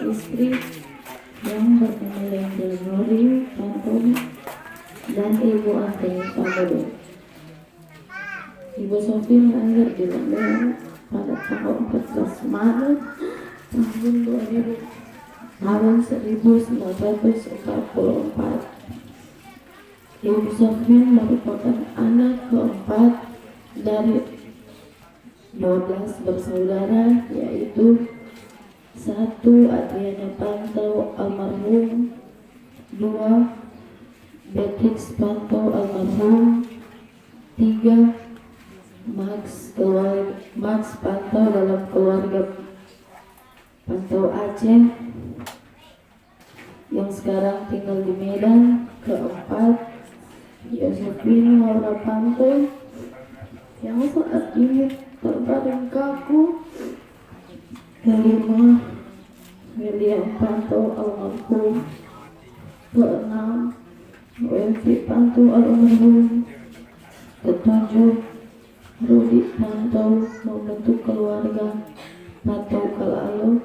istri yang bernama Lendel Nuri Pantun dan Ibu Anteng Pamulu. Ibu Sofi lahir di London pada tanggal 14 Maret tahun 1944. Ibu Sofyan merupakan anak keempat dari 12 bersaudara, yaitu 1. Adriana Pantau almarhum, 2. Beatrix Pantau almarhum, 3. Max Pantau dalam keluarga Pantau Aceh yang sekarang tinggal di Medan, 4. Josephine Laura Pantau yang saat ini terbaring kaku, 5. William Pantau almarhum, 6. Wendy Pantau almarhum, 7. Rudi Pantau membentuk keluarga Pantau Kalalo,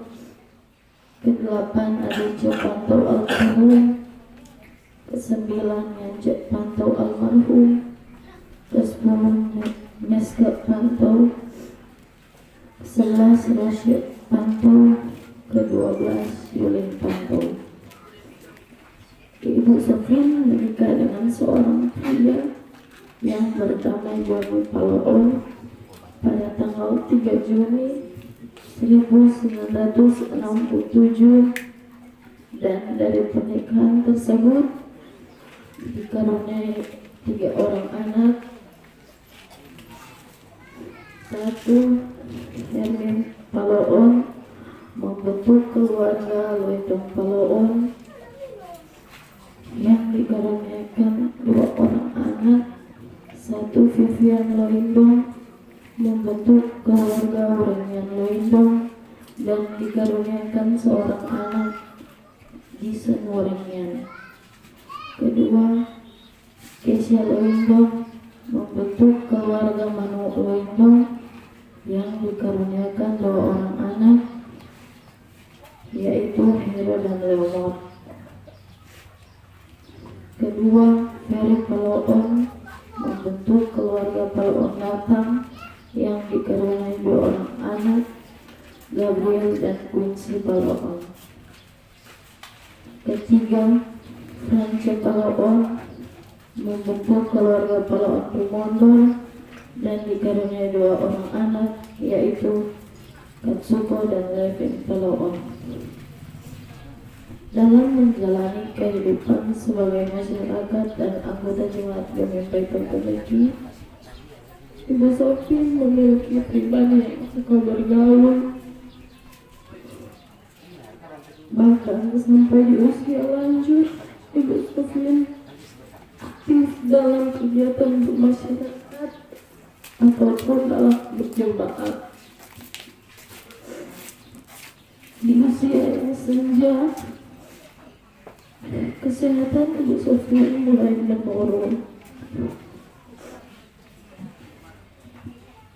8. Aditya Pantau almarhum, 9. Ngajak Pantau almarhum, 10. Meska Pantau, 11. Rashid Pantau, 12. Yulin Pantau. Ibu Sofyan menikah dengan seorang pria yang bernama Boni Paloon pada tanggal 3 Juni 1967, dan dari pernikahan tersebut dikaruniai 3 orang anak. 1. Hermin Paloon membentuk keluarga Loitong Paloon yang dikaruniakan 2 orang anak. 1. Vivian Loindong membentuk keluarga Wrenyan Loindong dan dikaruniakan seorang anak, Jason Wrenyan. 2. Kesia Loindong membentuk keluarga Manu Loindong yang dikaruniakan 2 orang anak, yaitu Hero dan Leonor. 2. Ferry Paloon membentuk keluarga Paloon Natang yang dikaruniai 2 orang anak, Gabriel dan Quincy Paloon. 3. Franco Paloon membentuk keluarga Paloon Primondol dan dikaruniai 2 orang anak, yaitu Katsuko dan Levin Paloon. Dalam menjalani kehidupan sebagai masyarakat dan anggota jemaat Gempai Perpeleki, Ibu Sofi memiliki pribadi yang suka bergaul, bahkan sampai di usia lanjut Ibu Sofi aktif dalam kegiatan bermasyarakat ataupun dalam berjemaat. Di usia yang senja, kesehatan Ibu Sofi mulai menurun.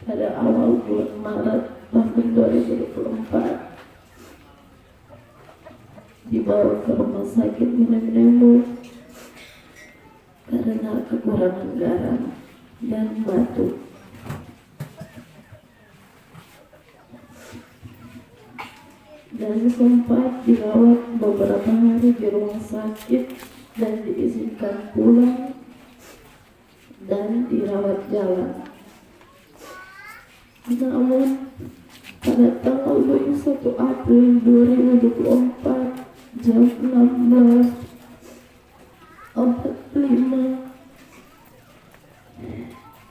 Pada awal bulan Maret tahun 2024 dibawa ke rumah sakit Minamnemo karena kekurangan garam dan batuk. Dan sempat dirawat beberapa hari di rumah sakit dan diizinkan pulang dan dirawat jalan. Namun pada tanggal 21 April 2024 jam 16.45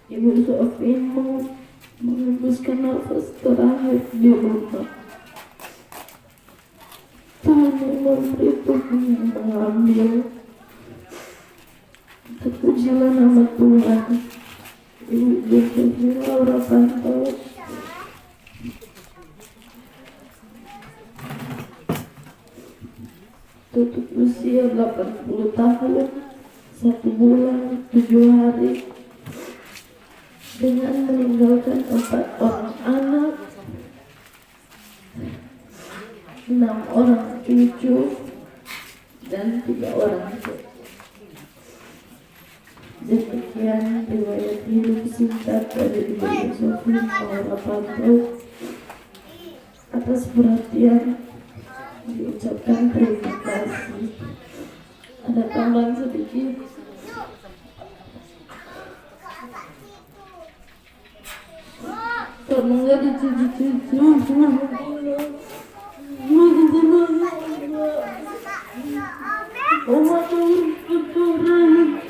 Ibu Sofi mengembuskan nafas terakhir di rumah. Tuhan yang memberi Tuhan mengambil. Terpujilah nama Tuhan. Ibu Josephine Laura Pantau tutup usia 80 tahun 1 bulan 7 hari dengan meninggalkan 4 orang anak, 6 orang cucu dan 3 orang cucu. Demikian riwayat hidup singkat dari Ibu Yosefin Maurapanto. Atas perhatian diucapkan terima kasih. Ada tambahan sedikit. Karena nggak dicuci-cuci, Oma turun kotoran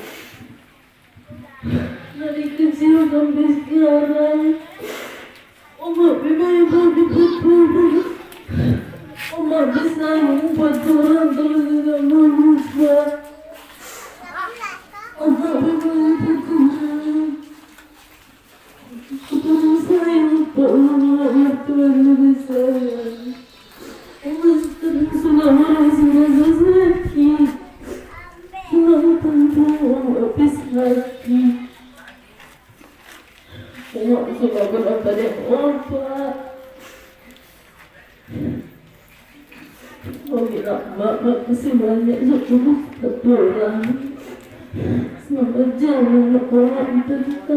dari kecil sampai sekarang. Oma memang kotoran. Oma bisa membuat orang kalau tidak merubah. Oma memang kotoran. Kotoran sayang Allah Tuhan lebih sayang. Oma sekarang sudah merasa sakit. Tentu habis hati. Oma suka berapa dia obat. Oh gila, Mbak kasih banyak sepuluh orang. Selamat jalan orang tentang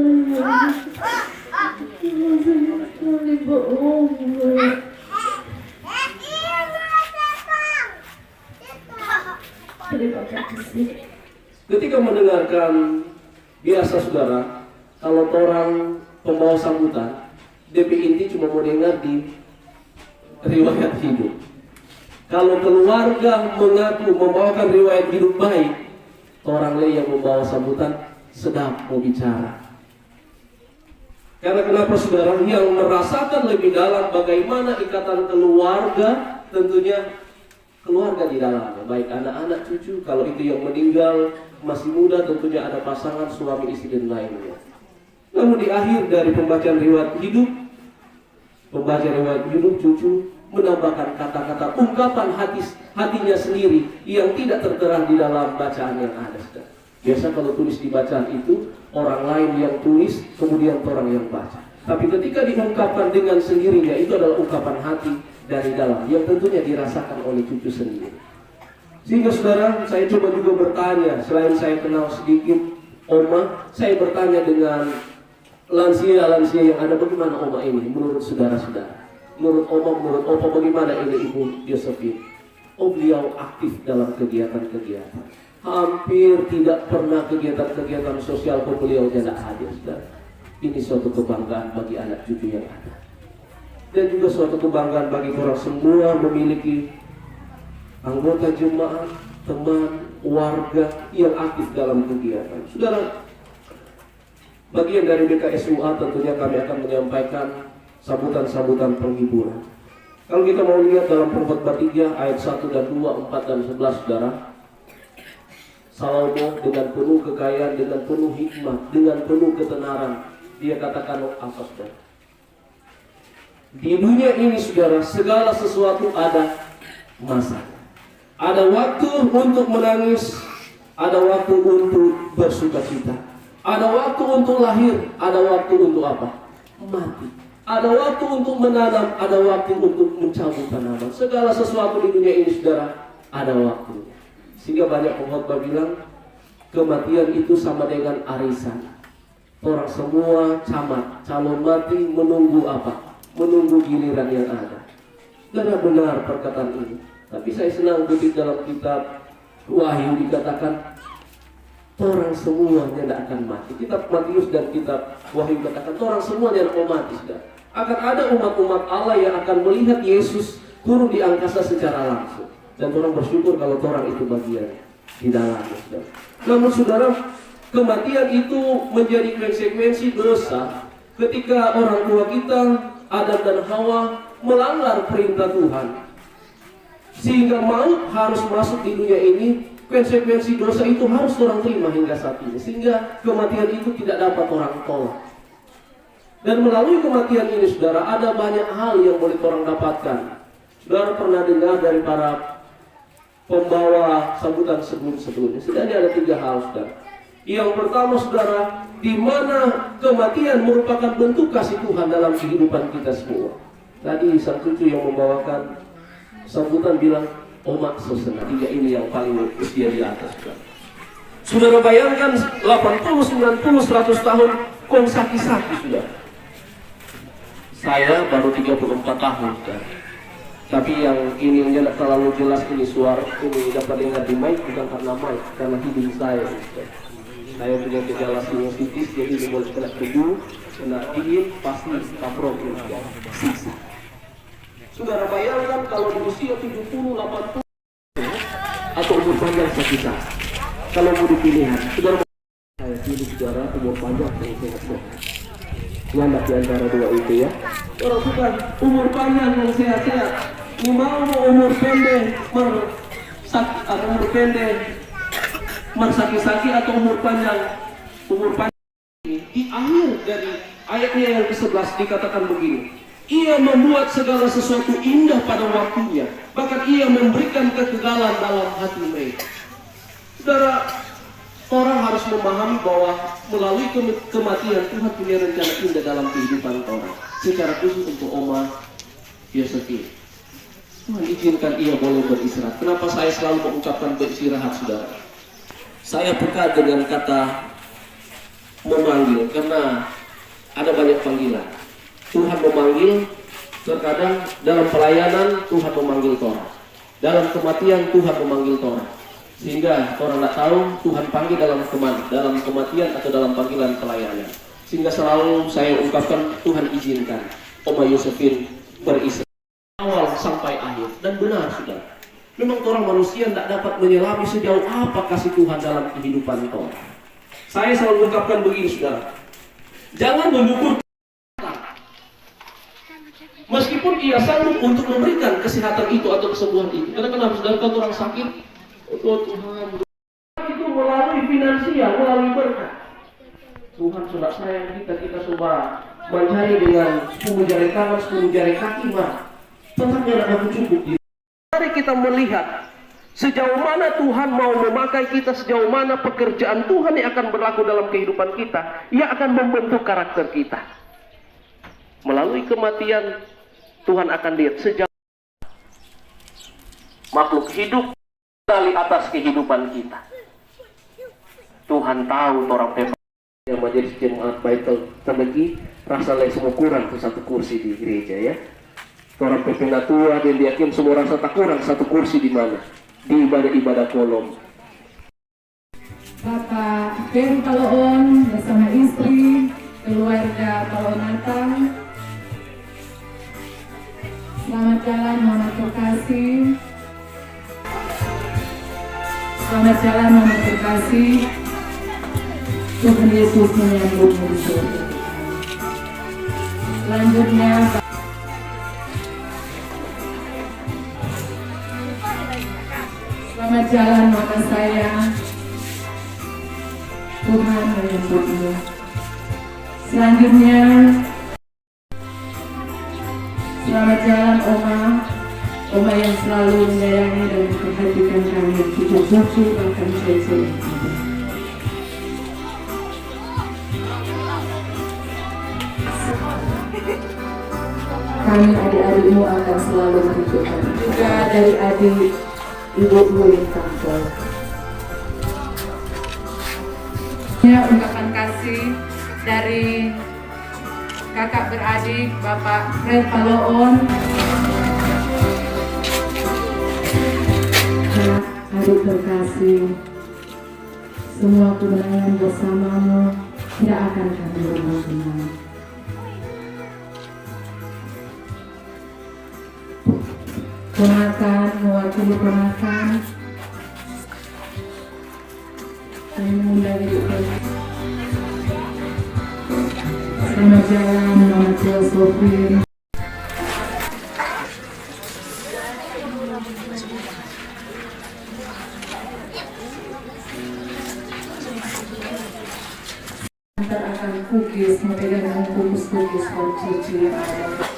sekali bohong. Terima kasih. Ketika mendengarkan biasa saudara, kalau orang pembawa sambutan, DP inti cuma mau dengar di riwayat hidup. Kalau keluarga mengaku membawakan riwayat hidup baik, orang lain yang membawa sambutan sedap mau bicara. Karena kenapa saudara? Yang merasakan lebih dalam bagaimana ikatan keluarga, tentunya keluarga di dalamnya, baik anak-anak, cucu. Kalau itu yang meninggal masih muda, tentunya ada pasangan, suami, istri, dan lainnya. Namun di akhir dari pembacaan riwayat hidup, cucu menambahkan kata-kata ungkapan hatinya sendiri yang tidak tertera di dalam bacaan yang ada. Biasa kalau tulis di bacaan itu orang lain yang tulis, kemudian orang yang baca. Tapi ketika diungkapkan dengan sendirinya, itu adalah ungkapan hati dari dalam yang tentunya dirasakan oleh cucu sendiri. Sehingga saudara, saya coba juga bertanya, selain saya kenal sedikit Oma, saya bertanya dengan lansia-lansia yang ada, bagaimana Oma ini menurut saudara-saudara? Menurut Oma, menurut Opa, bagaimana ini Ibu Yosefin? Oh, beliau aktif dalam kegiatan-kegiatan. Hampir tidak pernah kegiatan-kegiatan sosial pun beliau tidak hadir, saudara. Ini suatu kebanggaan bagi anak cucu yang ada. Dan juga suatu kebanggaan bagi orang semua memiliki anggota jemaat, teman, warga yang aktif dalam kegiatan. Saudara, bagian dari BKSUA tentunya kami akan menyampaikan sambutan-sambutan penghiburan. Kalau kita mau lihat dalam Pengkhotbah 3 ayat 1 dan 2, 4 dan 11, saudara, Salomo dengan penuh kekayaan, dengan penuh hikmah, dengan penuh ketenaran, dia katakan apa, saudara? Di dunia ini, saudara, segala sesuatu ada masa. Ada waktu untuk menangis, ada waktu untuk bersukacita, ada waktu untuk lahir, ada waktu untuk apa? Mati. Ada waktu untuk menanam, ada waktu untuk mencabut tanaman. Segala sesuatu di dunia ini, saudara, ada waktunya. Sehingga banyak pengkhotbah bilang kematian itu sama dengan arisan. Orang semua camat, calon mati menunggu apa? Menunggu giliran yang ada. Benar-benar perkataan ini. Tapi saya senang kutip dalam kitab Wahyu dikatakan orang semuanya tidak akan mati. Kitab Matius dan kitab Wahyu katakan orang semuanya akan mati, saudara. Akan ada umat-umat Allah yang akan melihat Yesus turun di angkasa secara langsung. Dan orang bersyukur kalau orang itu bagian di dalamnya, saudara. Namun saudara, kematian itu menjadi konsekuensi dosa ketika orang tua kita Adam dan Hawa melanggar perintah Tuhan, sehingga maut harus masuk di dunia ini. Konsekuensi dosa itu harus orang terima hingga saat ini, sehingga kematian itu tidak dapat orang tolak. Dan melalui kematian ini, saudara, ada banyak hal yang boleh orang dapatkan. Saudara pernah dengar dari para pembawa sambutan sebelum-sebelumnya, setidaknya ada 3 hal, saudara. Yang pertama, saudara, di mana kematian merupakan bentuk kasih Tuhan dalam kehidupan kita semua. Tadi sang cucu yang membawakan Sambutan bilang, Oma Susena. Tiga ini yang paling usia di atas. Saudara bayangkan 80, 90, 100 tahun kong saki-saki sudah. Saya baru 34 tahun sudah. Tapi yang ininya tidak terlalu jelas ini suara ini dapat dengar di mic bukan karena mic, karena hidung saya. Saya punya gejala sinusitis, jadi mulai kena debu, kena dingin, pasti kaprok ya. Sisa. Saudara bayangkan kalau di usia 70, 80 atau umur panjang sisa. Kalau mau dipilihan, saudara saya pilih saudara umur panjang dan sehat-sehat. Nyandak di antara dua itu ya. Orang suka umur panjang dan sehat-sehat. Ini mau umur pendek mersakit atau umur pendek mersakit-sakit atau umur panjang di akhir dari ayatnya yang ke-11 dikatakan begini. Ia membuat segala sesuatu indah pada waktunya, bahkan ia memberikan kekekalan dalam hati mereka. Saudara, orang harus memahami bahwa melalui kematian Tuhan punya rencana indah dalam kehidupan orang. Secara khusus untuk Oma Yosefin, Tuhan izinkan ia boleh beristirahat. Kenapa saya selalu mengucapkan beristirahat, saudara? Saya peka dengan kata memanggil, karena ada banyak panggilan. Tuhan memanggil, terkadang dalam pelayanan Tuhan memanggil orang, dalam kematian Tuhan memanggil orang, sehingga orang tak tahu Tuhan panggil dalam kematian atau dalam panggilan pelayanan. Sehingga selalu saya ungkapkan Tuhan izinkan Oma Yosefin beristirahat awal sampai akhir. Dan benar sudah, memang orang manusia tidak dapat menyelami sejauh apa kasih Tuhan dalam kehidupan orang. Saya selalu ungkapkan begini, saudara, jangan mengukur meskipun ia sanggup untuk memberikan kesehatan itu atau kesembuhan itu. Karena kenapa saudara, kalau orang sakit, oh Tuhan, itu melalui finansial, melalui berkat. Tuhan sudah sayang kita coba mencari dengan 10 jari tangan, 10 jari kaki, tetapnya tidak cukup. Mari kita melihat sejauh mana Tuhan mau memakai kita, sejauh mana pekerjaan Tuhan yang akan berlaku dalam kehidupan kita, yang akan membentuk karakter kita. Melalui kematian Tuhan akan lihat sejauh makhluk hidup dari atas kehidupan kita. Tuhan tahu orang pepa yang menjadi jemaat Baitul Tandegi rasa lain semua kurang ke satu kursi di gereja ya. Orang pepena tua dan yakin semua rasa tak kurang satu kursi di mana? Di ibadah-ibadah kolom. Bapak Ben Paloon bersama istri, keluarga Palonatang. Selamat jalan Mama terkasih. Selamat jalan Mama terkasih. Tuhan Yesus menyambutmu di surga. Selanjutnya selamat jalan Mama saya. Tuhan menyambutmu. Selanjutnya selamat jalan Oma yang selalu menyayangi dan memperhatikan kami, kita cucu bahkan saya. Kami adik-adikmu akan selalu menunjukkan. Juga dari adik ibu-ibu yang tampil. Ungkapan kasih dari kakak beradik Bapak Fred Paloon. Adik terkasih, semua kemenangan bersamamu tidak akan kami lupakan. Ponakan mewakili ponakan, kami mengundang ibu. Selamat jalan Mama Yosefin. Antar akan kukis, memegang bungkus kukis dan cuci yang ada.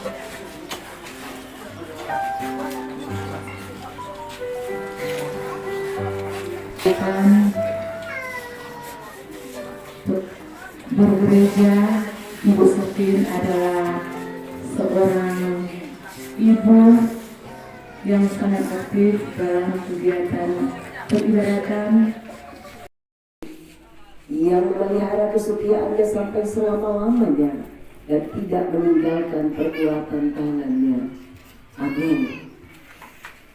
Bergereja, Ibu Sofin adalah seorang ibu yang sangat aktif dalam kegiatan peribadatan, yang memelihara kesetiaannya sampai selama-lamanya dan tidak meninggalkan perbuatan tangannya. Amin.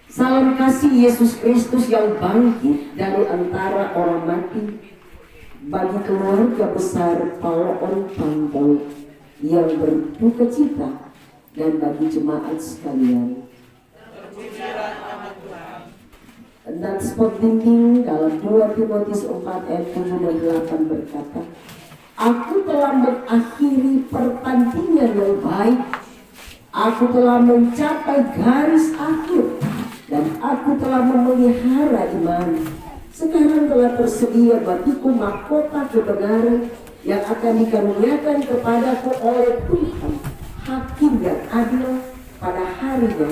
Salam kasih Yesus Kristus yang bangkit dari antara orang mati bagi keluarga besar Paul Pantau yang berduka cita dan bagi jemaat sekalian. Dan spot dinding dalam 2 Timotius 4 ayat 7 dan 8 berkata, Aku telah mengakhiri pertandingan yang baik, aku telah mencapai garis akhir, dan aku telah memelihara iman. Sekarang telah tersedia bagiku mahkota kebenaran yang akan dikaruniakan kepadaku oleh Tuhan, Hakim yang adil pada harinya,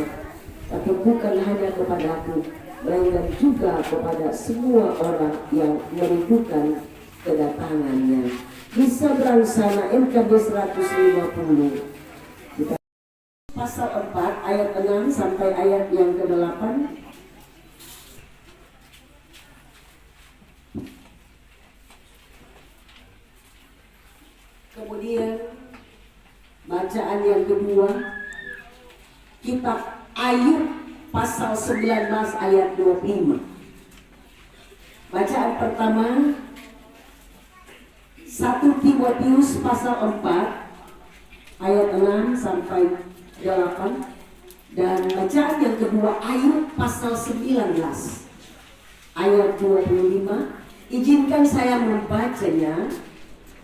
tapi bukan hanya kepadaku, melainkan juga kepada semua orang yang merindukan kedatangannya. Bisa berangsana MKB 150. Kita pasal 4 ayat 6 sampai ayat yang ke-8. Kemudian bacaan yang kedua, kitab Ayub pasal 19 ayat 25. Bacaan pertama 1 Timotius pasal 4 ayat 6 sampai 8, dan bacaan yang kedua Ayub pasal 19 ayat 25. Izinkan saya membacanya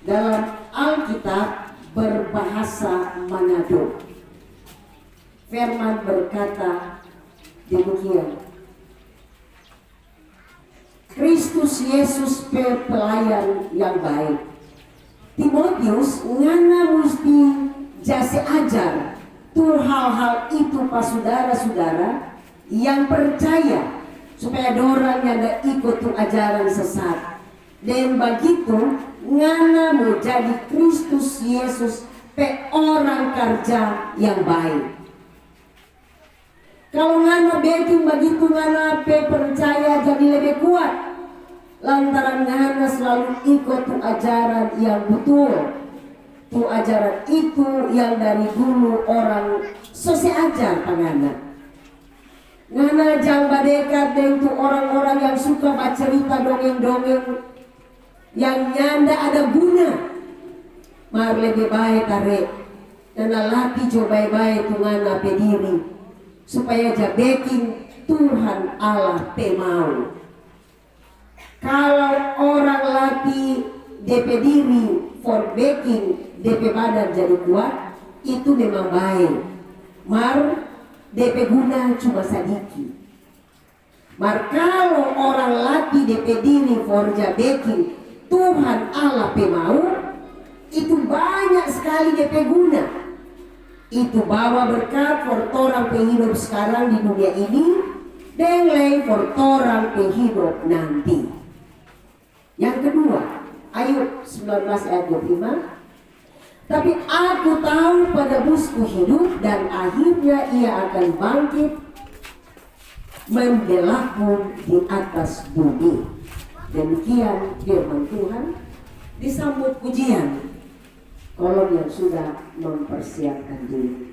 dalam Alkitab berbahasa Manado. Firman berkata demikian. Kristus Yesus pelayan yang baik. Timotius ngana musti jase ajar tuh hal-hal itu pas saudara-saudara yang percaya, supaya dorang yang ikut tuh ajaran sesat. Dan begitu ngana mau jadi Kristus Yesus pe orang kerja yang baik. Kalau ngana beking begitu, ngana pe percaya jadi lebih kuat, lantaran ngana selalu ikut tuh ajaran yang betul. Tuh ajaran itu yang dari dulu orang sose ajar pangana. Ngana jang badekat dengan tuh orang-orang yang suka baca cerita dongeng-dongeng yang nyanda ada guna. Mar lebih baik tarik dan latih coba baik tuh ngana pe diri, supaya jabeking Tuhan Allah pe mau. Kalau orang latih DP diri for baking DP badan jadi kuat, itu memang baik. Mar DP guna cuma sedikit. Mar kalau orang latih DP diri for baking Tuhan Allah pe mau, itu banyak sekali DP guna. Itu bawa berkat for orang hidup sekarang di dunia ini, dan lain for orang hidup nanti. Yang kedua, Ayub 19 ayat 25. Tapi aku tahu penebusku hidup dan akhirnya ia akan bangkit membelaku di atas bumi. Demikian firman Tuhan. Disambut pujian kolom yang sudah mempersiapkan diri.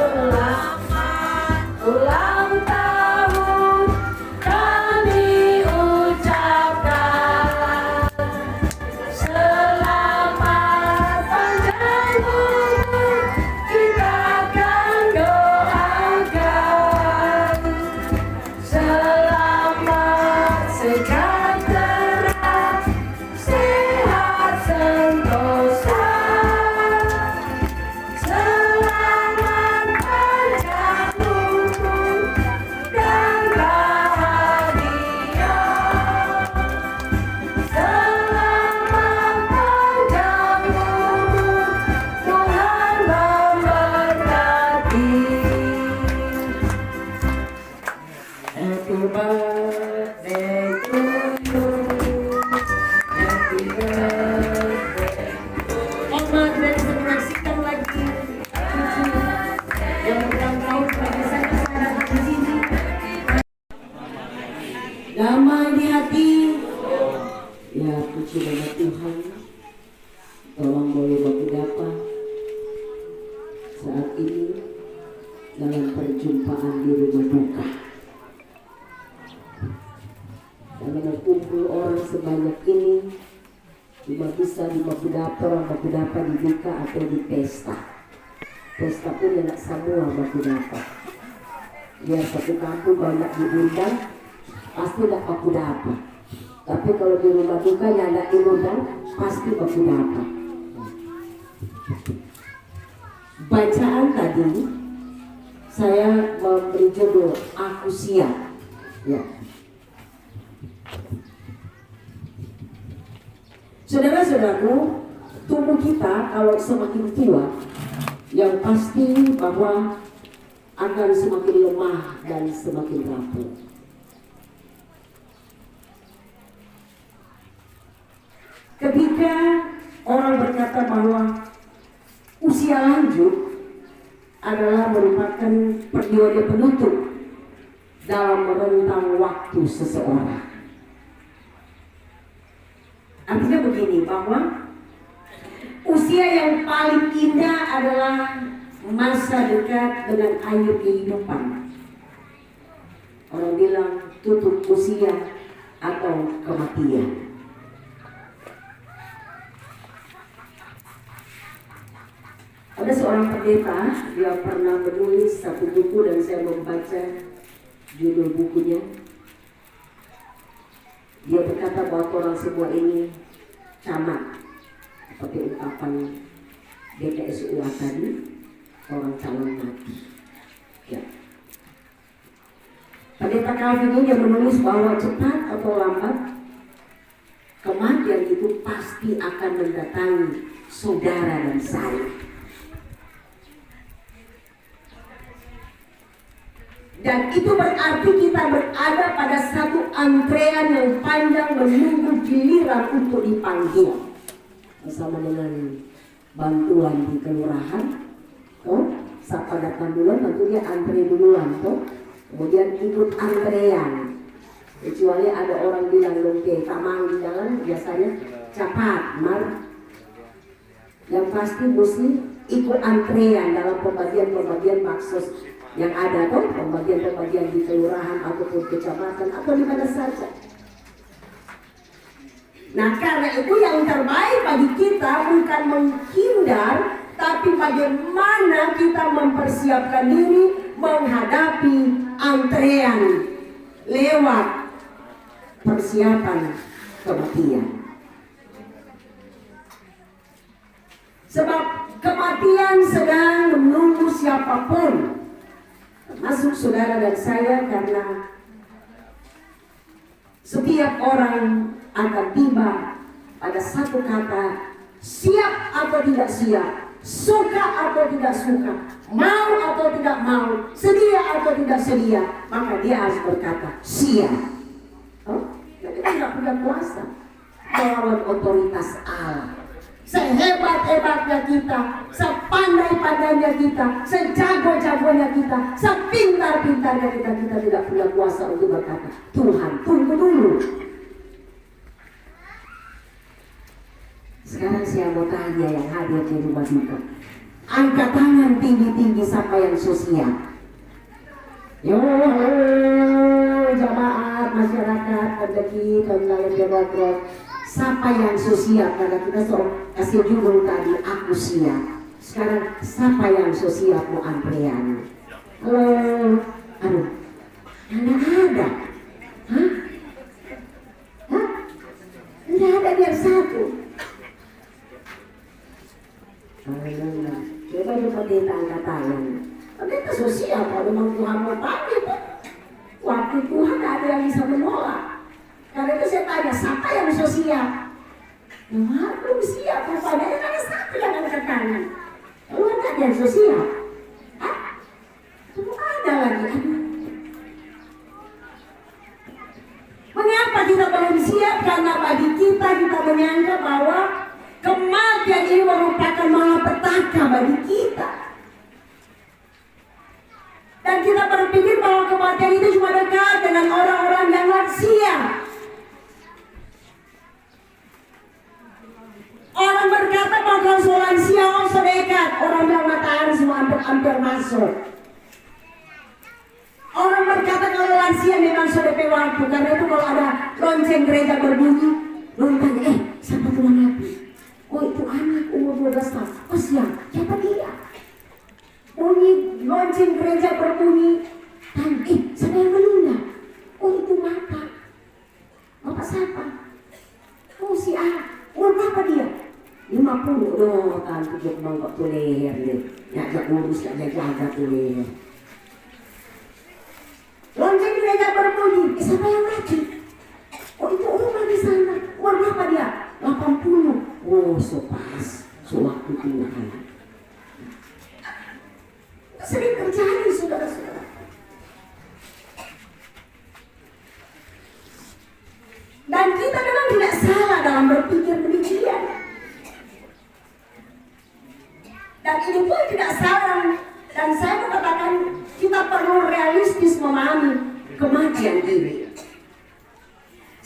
selamat ulang tahun kami ucapkan. Selamat panjang umur kita akan doakan. Selamat sejahtera, sehat sentosa. Selamat panjang umur dan bahagia. Selamat panjang umur, Tuhan memberkati. Happy birthday to you. Happy birthday. Oma dan menyaksikan lagi cucu yang ulang tahun pada saya datang di sini. Damai di hati. Ya puji nama Tuhan. Tolong boleh bagi dapat saat ini dalam perjumpaan di rumah duka. Dalam berkumpul orang sebanyak ini, cuma bisa di Bakudapa di duka atau di pesta. Pesta pun tidak semua Bakudapa. Biar satu kampung banyak diundang, pasti tidak Bakudapa. Tapi kalau di rumah duka yang tidak diundang, pasti Bakudapa. Bacaan tadi saya memberi judul Aku Siap. Ya. Saudara-saudaraku, tubuh kita kalau semakin tua, yang pasti bahwa akan semakin lemah dan semakin rapuh. Ketika orang berkata bahwa usia lanjut adalah merupakan periode penutup dalam rentang waktu seseorang. Artinya begini, bahwa usia yang paling indah adalah masa dekat dengan air kehidupan. Orang bilang tutup usia atau kematian. Ada seorang pendeta yang pernah menulis satu buku dan saya membaca judul bukunya. Dia berkata bahwa orang semua ini camat, seperti ungkapan DKSUA tadi, orang calon mati. Ya. Pendeta Calvin ini yang menulis bahwa cepat atau lambat kematian itu pasti akan mendatangi saudara dan saya. Dan itu berarti kita berada pada satu antrean yang panjang menunggu giliran untuk dipanggil. Bersama dengan bantuan di kelurahan, siapa datang duluan tentu dia antre duluan, kemudian ikut antrean. Kecuali ada orang bilang lompe, tamang di jalan biasanya cepat, mar. Yang pasti mesti ikut antrean dalam pembagian baksos yang ada, pembagian di kelurahan ataupun kecamatan atau di mana saja. Nah, karena itu yang terbaik bagi kita bukan menghindar, tapi bagaimana kita mempersiapkan diri menghadapi antrean lewat persiapan kematian. Sebab kematian sedang menunggu siapapun, termasuk saudara dan saya, karena setiap orang akan tiba pada satu kata, siap atau tidak siap, suka atau tidak suka, mau atau tidak mau, sedia atau tidak sedia, maka dia harus berkata siap. Jadi kita tidak punya kuasa melawan otoritas Allah. Sehebat-hebatnya kita, sepandai-pandainya kita, sejago-jagonya kita, sepintar-pintarnya kita, kita tidak punya kuasa untuk berkata, Tuhan tunggu dulu. Sekarang saya mau tanya yang hadir di rumah duka, Angkat tangan tinggi-tinggi siapa yang sosial. Yo, jamaah masyarakat rezeki dan lain demokrat. Siapa yang sosial? Karena kita kasih judul tadi aku siap. Sekarang siapa yang sosial mau antrean? Halo, aduh, nggak ada. Hah? Hah? Nggak ada biar satu. Coba kita angkat tangan. Kita sosial kalau memang Tuhan mau panggil, waktu Tuhan ada yang bisa menolak. Karena itu saya tanya, siapa yang sosial? Wah, belum siap. Rupanya ada satu yang angkat tangan. Lalu ada yang sosial? Hah? Itu ada lagi. Mengapa kita belum siap? Karena bagi kita menyangka bahwa kematian ini merupakan malapetaka bagi kita. Dan kita berpikir bahwa kematian itu cuma dekat dengan orang-orang yang lansia. Orang berkata bahwa kalau lansia dekat, orang bilang matahari semua hampir masuk. Orang berkata kalau lansia memang sudah waktu. Karena itu kalau ada lonceng gereja berbunyi, tanya, siapa Tuhan Nabi? Oh itu anak umur 12 tahun. Oh siapa dia? Bunyi lonceng gereja berbunyi, tanya, siapa yang meninggal? Oh itu Bapak siapa? Oh si A. Umur berapa dia? 50. Oh tante jok mangkok tuh leher deh. Ngajak urus, ngajak jaga tuh leher. Lonceng gereja berbunyi, siapa yang mati? Oh itu rumah di sana. Umur berapa dia? 80. Oh sepas, sewaktu Tuhan. Sering terjadi saudara-saudara. Dan kita memang tidak salah dalam berpikir demikian. Dan ini pun tidak salah. Dan saya mau katakan kita perlu realistis memahami kematian ini.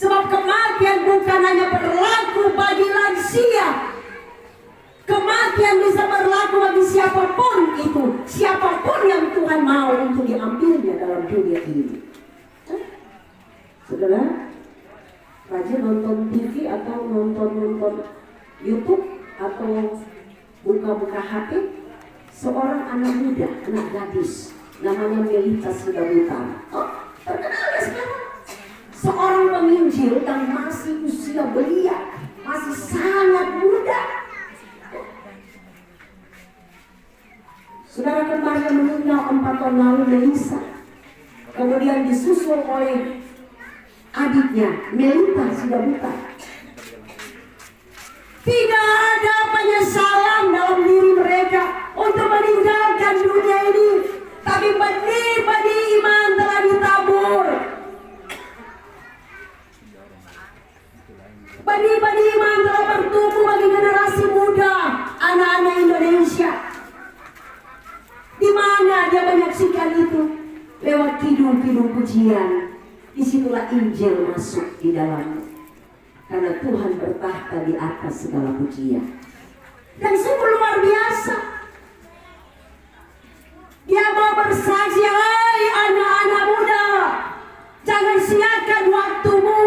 Sebab kematian bukan hanya berlaku bagi lansia. Kematian bisa berlaku bagi siapapun itu. Siapapun yang Tuhan mau untuk diambilnya dalam dunia ini. Saudara, rajin nonton TV atau nonton YouTube atau buka HP. Seorang anak muda, anak gadis, namanya Melita Sidabutan. Oh, terkenal ya sekarang. Seorang penginjil yang masih usia belia, masih sangat muda. Saudara kembarnya meninggal 4 tahun lalu, Melisa. Kemudian disusul oleh adiknya, Melita Sidabutan. Tidak ada penyesalan dalam diri mereka untuk meninggalkan dunia ini. Tapi benih-benih iman telah ditabur. Benih-benih iman telah bertumbuh bagi generasi muda, anak-anak Indonesia. Di mana dia menyaksikan itu? Lewat kidung-kidung pujian. Disitulah Injil masuk di dalamnya. Karena Tuhan bertahta di atas segala pujian. Dan sungguh luar biasa. Dia mau bersaksi, hai anak-anak muda, jangan siakan waktumu,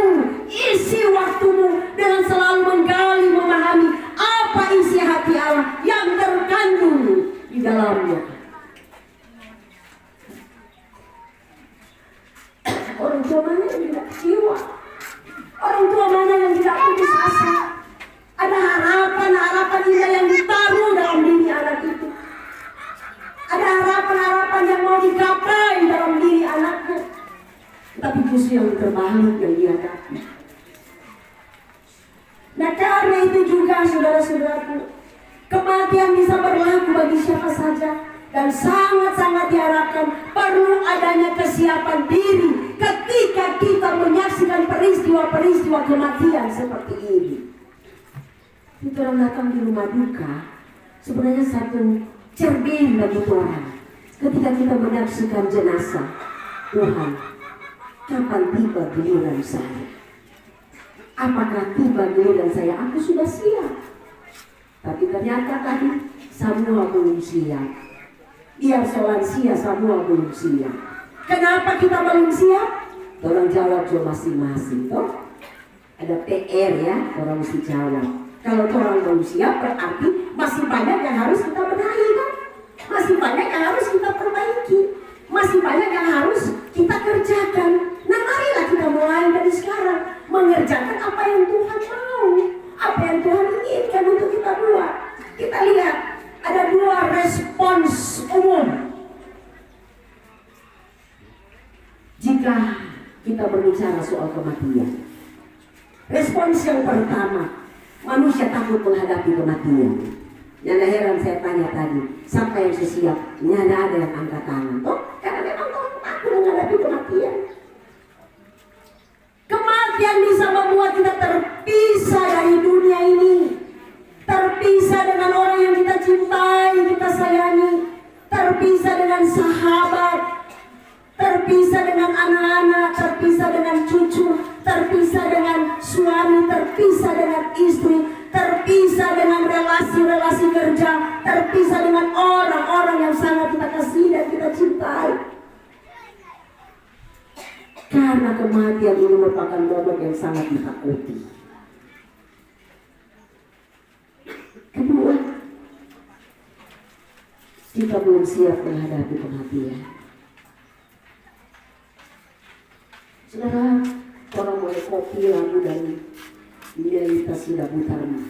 isi waktumu dengan selalu menggali, memahami apa isi hati Allah yang terkandung di dalamnya. Orang tua mana yang tidak kecewa? Orang tua mana yang tidak putus asa? Ada harapan-harapan indah yang ditaruh dalam diri anak itu. Ada harapan-harapan yang mau digapai dalam diri anaknya. Tapi justru yang terbalik yang dihadapi. Nah karena itu juga saudara-saudaraku, kematian bisa berlaku bagi siapa saja. Dan sangat-sangat diharapkan perlu adanya kesiapan diri ketika kita menyaksikan peristiwa-peristiwa kematian seperti ini. Itu orang datang di rumah duka sebenarnya satu cermin bagi Tuhan. Ketika kita menyaksikan jenazah, Tuhan, kapan tiba giliran saya? Apakah tiba giliran saya? Aku sudah siap. Tapi ternyata tadi semua belum siap. Biar lansia semua belum siap. Kenapa kita belum siap? Orang jawab juga masing-masing toh. Ada PR ya, orang mesti jawab. Kalau orang belum siap berarti masih banyak yang harus kita benahi kan? Masih banyak yang harus kita perbaiki. Masih banyak yang harus kita kerjakan. Nah marilah kita mulai dari sekarang mengerjakan apa yang Tuhan mau, apa yang Tuhan inginkan untuk kita buat. Kita lihat ada 2 respons umum jika kita berbicara soal kematian. Respons yang pertama, manusia takut menghadapi kematian. Yang heran saya tanya tadi, siapa yang siap? Nyada ada yang angkat tangan. Toh, karena memang orang takut menghadapi kematian. Kematian bisa membuat kita terpisah dari dunia ini, terpisah dengan orang yang kita cintai, kita sayangi, terpisah dengan sahabat, terpisah dengan anak-anak, terpisah dengan cucu, terpisah dengan suami, terpisah dengan istri, terpisah dengan relasi-relasi kerja, terpisah dengan orang-orang yang sangat kita kasih dan kita cintai. Karena kematian ini merupakan momok yang sangat ditakuti. Kedua, kita belum siap menghadapi kematian. Saudara, orang mulai kopi lagu dari Nyanyi Tasida Butarma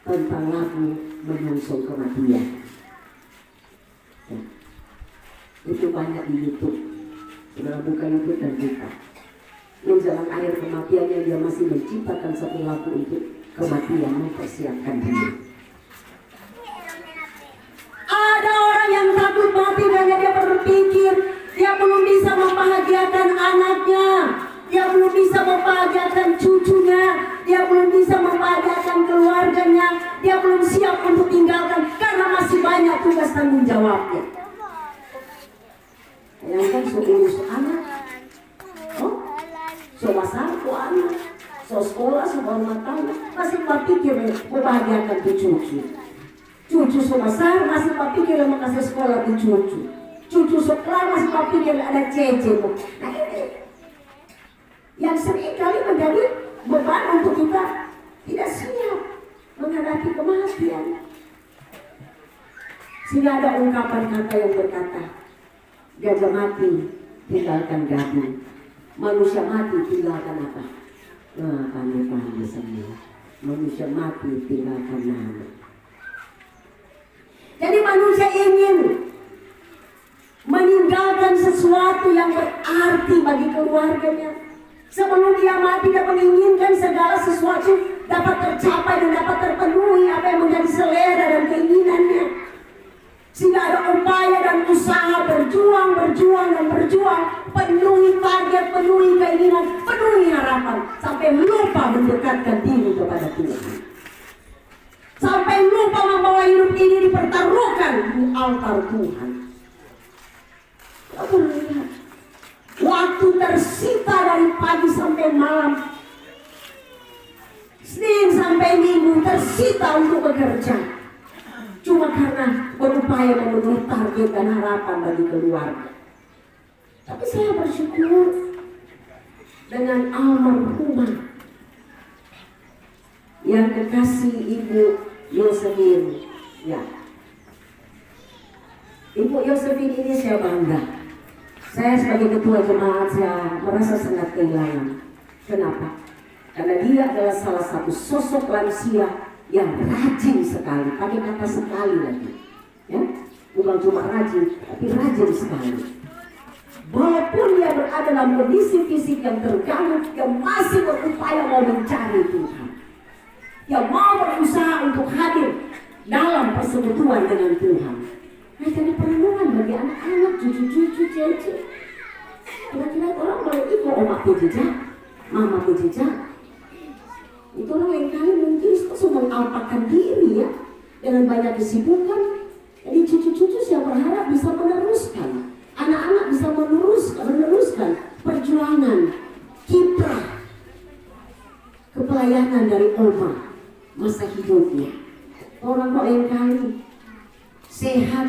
tentang lagu menyongsong kematian. Ya. Itu banyak di YouTube. Saudara buka YouTube dan buka. Menjelang akhir kematiannya dia masih menciptakan satu lagu untuk kematian, mempersiapkan dia. Ada orang yang takut mati karena dia berpikir dia belum bisa membahagiakan anaknya, dia belum bisa membahagiakan cucunya, dia belum bisa membahagiakan keluarganya, dia belum siap untuk tinggalkan karena masih banyak tugas tanggung jawabnya. Yang kan so urus anak, so masak anak, so sekolah, so rumah tangga, masih berpikir membahagiakan cucu. Cucu so besar masih berpikir mengasih sekolah di cucu. Cucu sekolah masih berpikir ada cece. Nah ini yang sering kali menjadi beban untuk kita tidak siap menghadapi kematian. Sehingga ada ungkapan kata yang berkata, gajah mati tinggalkan gaduh, manusia mati tinggalkan apa? Nah, pandai-pandai semua. Manusia mati tinggalkan nama. Jadi manusia ingin meninggalkan sesuatu yang berarti bagi keluarganya. Sebelum dia mati, dia menginginkan segala sesuatu dapat tercapai dan dapat terpenuhi apa yang menjadi selera dan keinginannya. Sehingga ada upaya dan usaha berjuang, penuhi target, penuhi keinginan, penuhi harapan, sampai lupa mendekatkan diri kepada Tuhan. Sampai lupa membawa hidup ini dipertaruhkan di altar Tuhan. Kamu lihat, waktu tersita dari pagi sampai malam, Senin sampai Minggu tersita untuk bekerja. Cuma karena berupaya memenuhi target dan harapan bagi keluarga. Tapi saya bersyukur dengan almarhumah yang kekasih Ibu Yosephine. Ya, Ibu Yosephine ini saya bangga. Saya sebagai ketua jemaat saya merasa sangat kehilangan. Kenapa? Karena dia adalah salah satu sosok lansia yang rajin sekali, pakai kata sekali lagi, ya, bukan cuma rajin, tapi rajin sekali. Walaupun dia berada dalam kondisi fisik yang terganggu, dia masih berupaya mau mencari Tuhan. Dia mau berusaha untuk hadir dalam persekutuan dengan Tuhan. Nah, jadi perenungan bagi anak-anak, cucu-cucu, cece. Kira-kira orang boleh ikut omakku jejak, mamaku jejak. Itu orang lain kali mungkin sudah mengalpakan diri ya, dengan banyak kesibukan. Jadi cucu-cucu saya berharap bisa meneruskan, anak-anak bisa meneruskan perjuangan, kiprah, kepelayanan dari oma masa hidupnya. Orang lain kali sehat.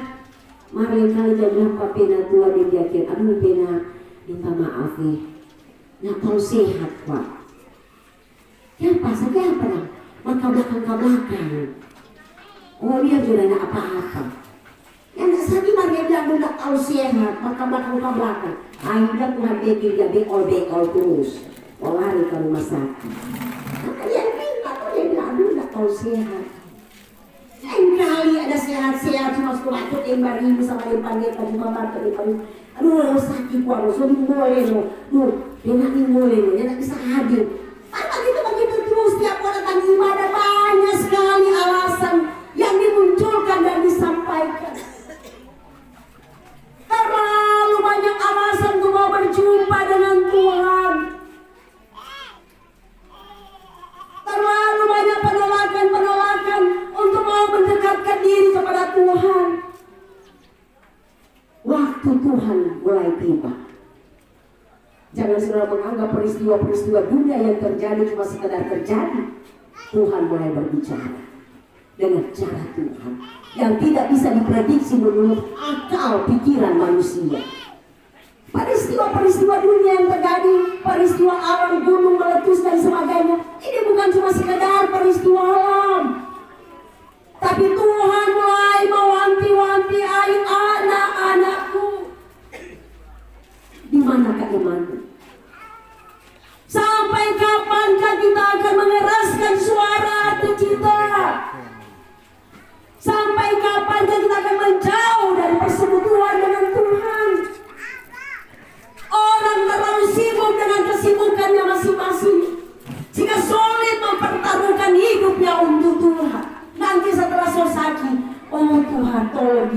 Mari kali jangan apa pena tua di diakin, aduh pena minta maaf nah kalau sehat Pak. Ya apa saja apa dah, maka belakang ke belakang. Oh dia sudah nak apa-apa. Yang sabi mari bilang udah kalau sehat, maka belakang ke belakang. Akhirnya Tuhan bikin dia bekol terus. Oh lari ke rumah sakit. Maka dia bilang udah kalau sehat. Lain kali ada sehat-sehat cuma suka waktu embar ibu sama yang panggil tadi mama tadi panggil. Aduh sakit kuat, so di boleh lo, dia nak boleh lo, dia nak bisa hadir. Begitu terus tiap orang akan ibadah banyak sekali alasan yang dimunculkan dan disampaikan. Terlalu banyak alasan untuk mau berjumpa dengan Tuhan. Terlalu banyak penolakan untuk mau mendekatkan diri kepada Tuhan. Waktu Tuhan mulai tiba. Jangan saudara menganggap peristiwa-peristiwa dunia yang terjadi cuma sekedar terjadi. Tuhan mulai berbicara dengan cara Tuhan yang tidak bisa diprediksi menurut akal pikiran manusia. Peristiwa-peristiwa dunia yang terjadi, peristiwa alam gunung meletus dan sebagainya, ini bukan cuma sekedar peristiwa alam. Tapi Tuhan mulai mewanti-wanti anak-anakku. Di manakah imanmu? Sampai kapankah kita akan mengeraskan suara hati kita? Sampai kapankah kita akan menjauh dari persekutuan dengan Tuhan? Orang terlalu sibuk dengan kesibukannya masing-masing, sehingga sulit mempertaruhkan hidupnya untuk Tuhan. Nanti setelah selesai, oh Tuhan tolong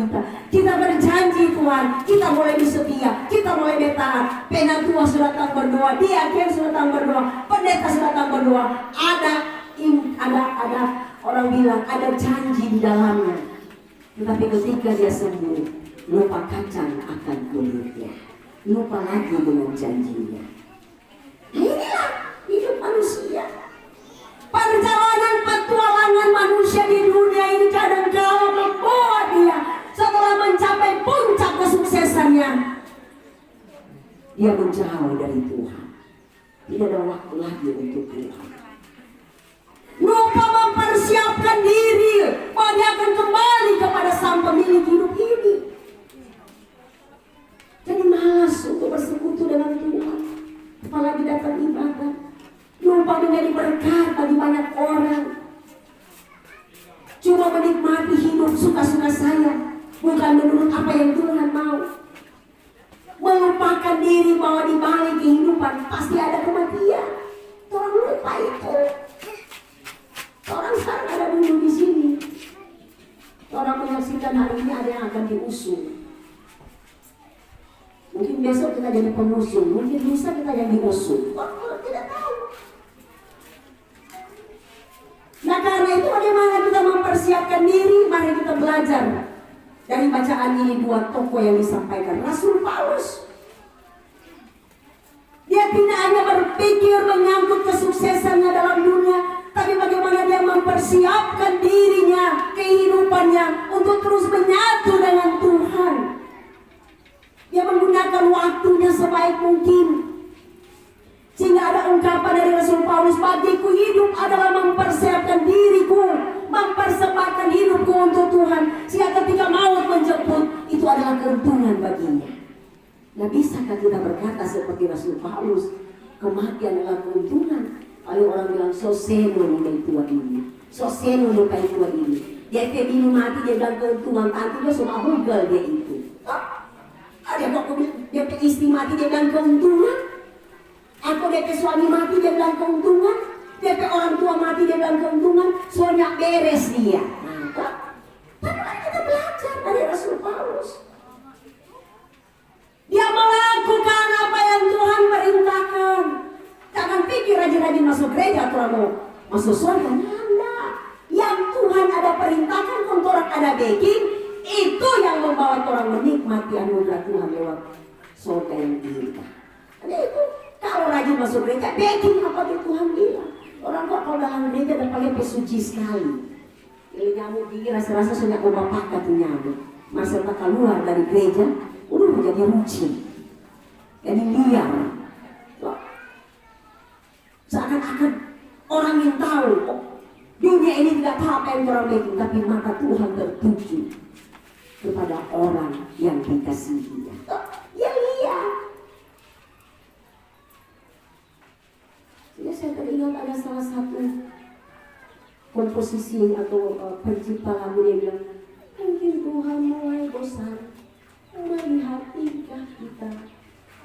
kita berjanji Tuhan, kita mulai setia, kita mulai bertahan. Pena tua sudah datang berdoa, diaken sudah datang berdoa, pendeta sudah datang berdoa. Ada orang bilang ada janji di dalamnya, tetapi ketika dia sembuh, lupa kacang akan kulitnya, lupa lagi dengan janjinya. Nah inilah hidup manusia. Perjalanan petualangan manusia di dunia ini kadang-kala membawa dia setelah mencapai puncak kesuksesannya, dia menjauh dari Tuhan. Tidak ada waktu lagi untuk Tuhan. Lupa mempersiapkan diri bahwa dia akan kembali kepada sang pemilik hidup ini. Jadi malas untuk bersekutu dengan Tuhan, apalagi datang ibadah. Lupa menjadi berkat bagi banyak orang. Cuma menikmati hidup suka-suka saya, bukan menurut apa yang Tuhan mau. Melupakan diri bahwa di balik kehidupan pasti ada kematian. Orang lupa itu. Orang sekarang ada dulu di sini. Orang menyaksikan hari ini ada yang akan diusung. Mungkin besok kita jadi pengusung, mungkin lusa kita jadi diusung. Orang tidak tahu. Nah karena itu bagaimana kita mempersiapkan diri? Mari kita belajar dari bacaan ini dua tokoh yang disampaikan. Rasul Paulus, dia tidak hanya berpikir menyangkut kesuksesannya dalam dunia, tapi bagaimana dia mempersiapkan dirinya, kehidupannya untuk terus menyatu dengan Tuhan. Dia menggunakan waktunya sebaik mungkin. Sehingga ada ungkapan dari Rasul Paulus, bagiku hidup adalah mempersiapkan diriku, mempersembahkan hidupku untuk Tuhan, sehingga ketika maut menjemput, itu adalah keuntungan baginya. Nah bisakah kita berkata seperti Rasul Paulus, kematian adalah keuntungan? Lalu orang bilang, soseno nilai tua ini, soseno nilai tua ini. Dia minum mati, dia bilang keuntungan, nanti dia semua hugal dia itu. Dia istri mati, dia bilang keuntungan. Atau DP suami mati dia bilang keuntungan, DP orang tua mati dia bilang keuntungan, soalnya beres dia. Nah, kita belajar dari Rasul Paulus. Dia melakukan apa yang Tuhan perintahkan. Jangan pikir rajin-rajin masuk gereja atau mau masuk surga. Nah, yang Tuhan ada perintahkan untuk orang ada baking, itu yang membawa orang menikmati anugerah Tuhan lewat surga yang diinginkan. Jadi itu. Kalau rajin masuk gereja, baking apa yang Tuhan bilang. Orang kok kalau dalam gereja dan pakai pesuci sekali. Ini nyamuk gigi rasa-rasa sudah bapak kata nyamuk. Masa tak keluar dari gereja, udah menjadi rucin. Jadi liar. Seakan-akan orang yang tahu dunia ini tidak tahu apa yang orang bikin, tapi mata Tuhan tertuju kepada orang yang dikasihi. Ya liar. Jadi saya teringat ada salah satu komposisi atau pencipta lagu yang bilang, mungkin Tuhan mulai bosan melihat tingkah kita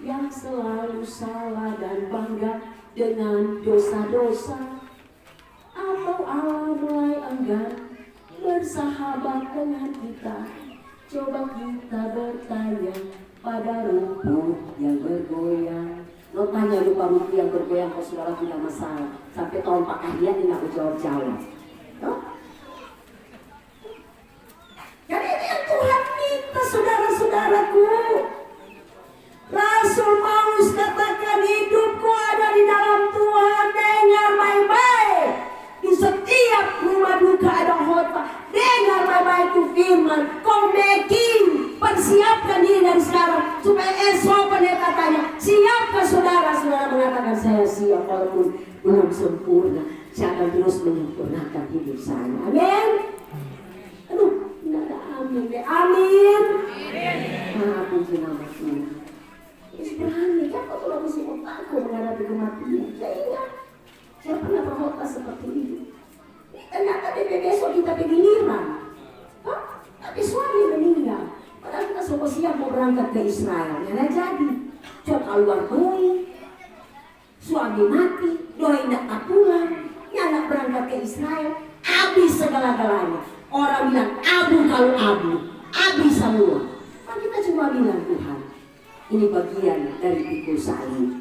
yang selalu salah dan bangga dengan dosa-dosa, atau Allah mulai enggan bersahabat dengan kita. Coba kita bertanya pada rumput yang bergoyang. Lo tanya lupa rumput yang bergoyang, kalau saudara tidak masalah. Sampai tahun Pak Kahiyat tidak jawab-jawab. Jadi ini yang Tuhan minta, saudara-saudaraku. Rasul Paulus katakan, hidupku ada di dalam Tuhan. Dengar baik-baik. Di setiap rumah duka ada khotbah. Dengar baik-baik itu firman. Kau making, persiapkan diri dari sekarang supaya esok pendekatannya. Siapkah saudara? Saudara mengatakan, saya siap walaupun belum sempurna. Saya akan terus menyempurnakan hidup saya. Amin. Aduh, tidak ada amin deh. Amin. Nah, puji nama Tuhan. Berani kan kalau mesti takut menghadapi kematian. Saya ingat, saya pernah berkhotbah seperti itu. Ternyata besok kita giliran. Tapi suami meninggal. Padahal kita semua siap mau berangkat ke Israel. Yang jadi, coba keluar doi, suami mati, doi tidak pulang, yang anak berangkat ke Israel, habis segala-galanya. Orang bilang abu kalau abu, habis semua. Nah, kita cuma bilang, Tuhan, ini bagian dari pikul salib.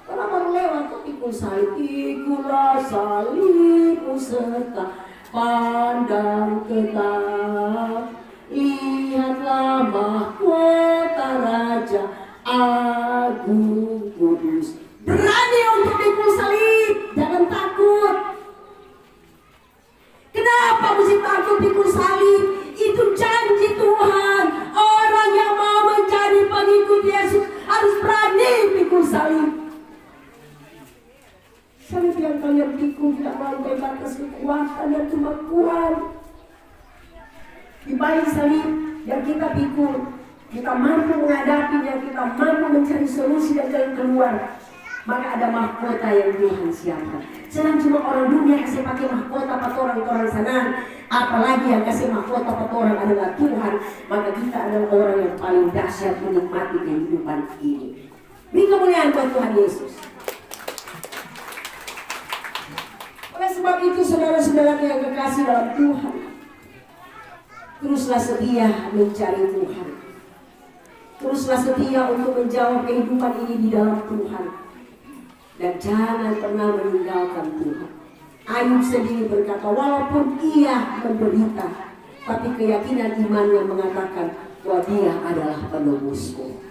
Karena baru lewat tuh pikul salib. Pikulah salibmu serta pandang tetap. Lihatlah mahkota Raja Agung Kudus. Berani untuk pikul salib, jangan takut. Kenapa mesti takut pikul salib? Itu janji Tuhan. Orang yang mau menjadi pengikut Yesus harus berani pikul salib. Salib yang kalian pikul tidak melampaui batas kekuatan dan kemampuan. Di balik salib yang kita pikul, kita mampu menghadapinya, kita mampu mencari solusi dan jalan keluar. Maka ada mahkota yang Tuhan siapkan. Jangan cuma orang dunia kasih pakai mahkota orang sana, apalagi yang kasih mahkota orang adalah Tuhan. Maka kita adalah orang yang paling dahsyat menikmati kehidupan ini. Beri kemuliaan buat Tuhan Yesus. Oleh sebab itu, saudara-saudara yang kekasih dalam Tuhan, teruslah setia mencari Tuhan. Teruslah setia untuk menjawab kehidupan ini di dalam Tuhan. Dan jangan pernah meninggalkan Tuhan. Ayub sendiri berkata, walaupun ia menderita, tapi keyakinan imannya mengatakan bahwa dia adalah penebusku.